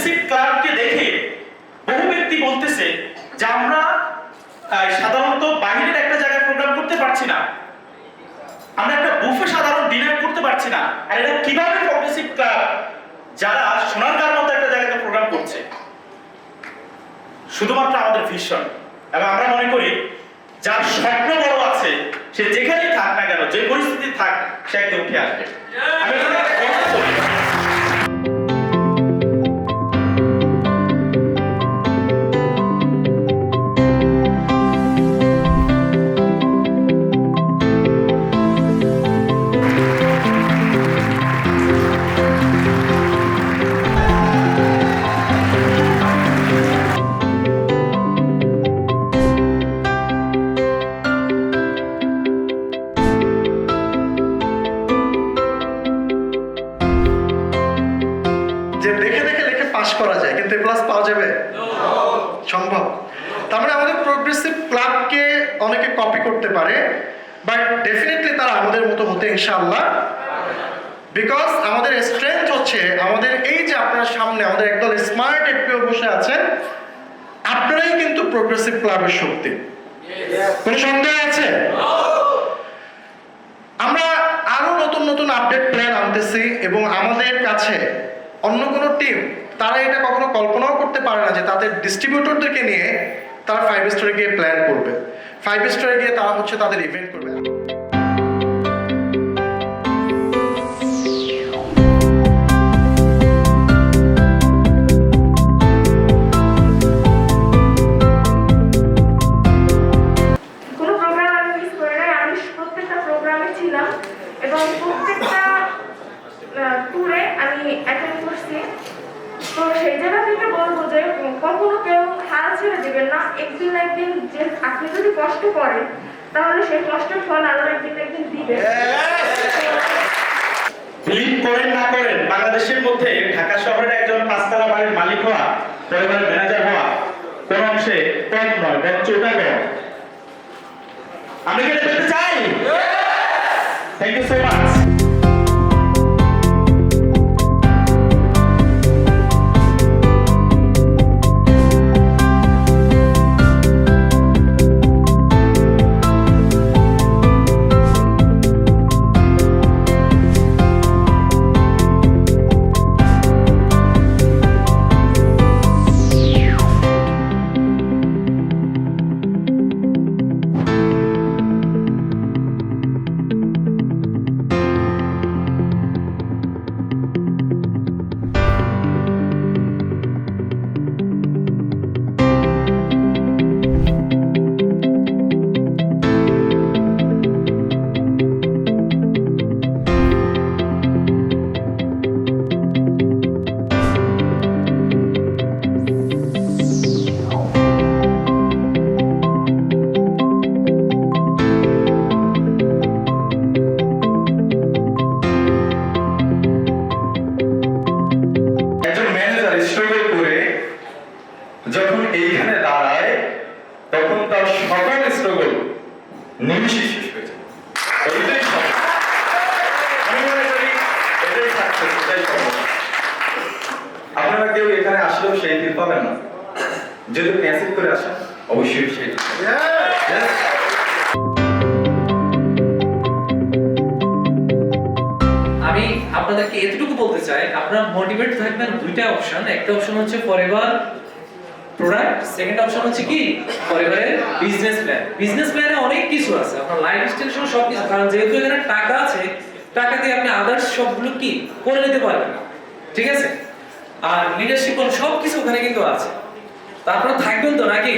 Progressive ক্লাবকে দেখে বহু ব্যক্তি বলতেছে যে আমরা সাধারণত বাইরের একটা জায়গায় প্রোগ্রাম করতে পারছি না, আমরা একটা বুফে সাধারণ ডিনার করতে পারছি না, আর এটা কিভাবে প্রগ্রেসিভ ক্লাব যারা সোনারগাঁর মতো একটা জায়গাতে প্রোগ্রাম করছে? শুধুমাত্র আমাদের ভিশন, এবং আমরা মনে করি যার স্বপ্ন বড় আছে সে যেখানেই থাক না কেন, যে পরিস্থিতি থাক, সে একদম উঠে আসবে। আমি এখানে একটা কথা বলি, যে দেখে দেখে লিখে পাস করা যায়, কিন্তু এ প্লাস পাওয়া যাবে? সম্ভব। তার মানে আমাদের প্রোগ্রেসিভ ক্লাবকে অনেকে কপি করতে পারে, বাট ডেফিনেটলি তারা আমাদের মতো হতে ইনশাআল্লাহ। বিকজ আমাদের স্ট্রেংথ হচ্ছে আমাদের এই যে আপনার সামনে আমাদের একদল স্মার্ট এফপিও বসে আছেন, আপনারাই কিন্তু প্রোগ্রেসিভ ক্লাবের শক্তি। কোনো সন্দেহ আছে? আমরা আরো নতুন নতুন আপডেট প্ল্যান আনতেছি, এবং আমাদের কাছে অন্য কোনো টিম তারা এটা কখনো কল্পনাও করতে পারে না যে তাদের ডিস্ট্রিবিউটরদেরকে নিয়ে তারা 5 স্টারে গিয়ে প্ল্যান করবে, 5 স্টারে গিয়ে তারা হচ্ছে তাদের ইভেন্ট করবে। কোনো প্রোগ্রাম আমি মিস করি নাই, আমি প্রত্যেকটা প্রোগ্রামে ছিলাম এবং প্রত্যেকটা ট্যুরে আমি অ্যাটেন্ড করছি। তো সেই জায়গা থেকে বলবো যে কখনো কেউ হাল ছেড়ে দেবেন না। একদিন না একদিন যে আপনি যদি কষ্ট করেন তাহলে সেই কষ্টের ফল আরো একদিন না একদিন দিবেন। বিলিভ করেন না করেন, বাংলাদেশের মধ্যে ঢাকা শহরের একজন পাঁচতলা বাড়ির মালিক হওয়া, পরিবারের ম্যানেজার হওয়া কোন অংশে কম নয়, বরঞ্চ ওটা কম। আমরা কি এটা পেতে চাই? Thank you so much. যখন এইখানে দাঁড়ায় তখন তার সকল স্ট্রাগল নিমিষে শেষ হয়ে যায়। এইটাই আমি মনে করি এটাই সাকসেস, এটাই সফল। আপনারা কেউ এখানে আসলেও সেই ফিল পাবেন না, যদি মেসেজ করে আসেন অবশ্যই সেই আমি আপনাদেরকে এতটুকু বলতে চাই, আপনারা মোটিভেট থাকবেন দুইটা অপশন। একটা অপশন হচ্ছে ফরএভার প্রোডাক্ট, সেকেন্ড অপশন হচ্ছে কি ফরএভারের বিজনেস প্ল্যান। বিজনেস প্ল্যানে অনেক কিছু আছে, আপনার লাইফ স্টাইল সহ সবকিছু, কারণ যেহেতু এখানে টাকা আছে, টাকা দিয়ে আপনি আদার্স সবগুলো কি করে নিতে পারবেন, ঠিক আছে? আর লিডারশিপ সবকিছু ওখানে কিন্তু আছে। তারপরে থাকবেন তো নাকি?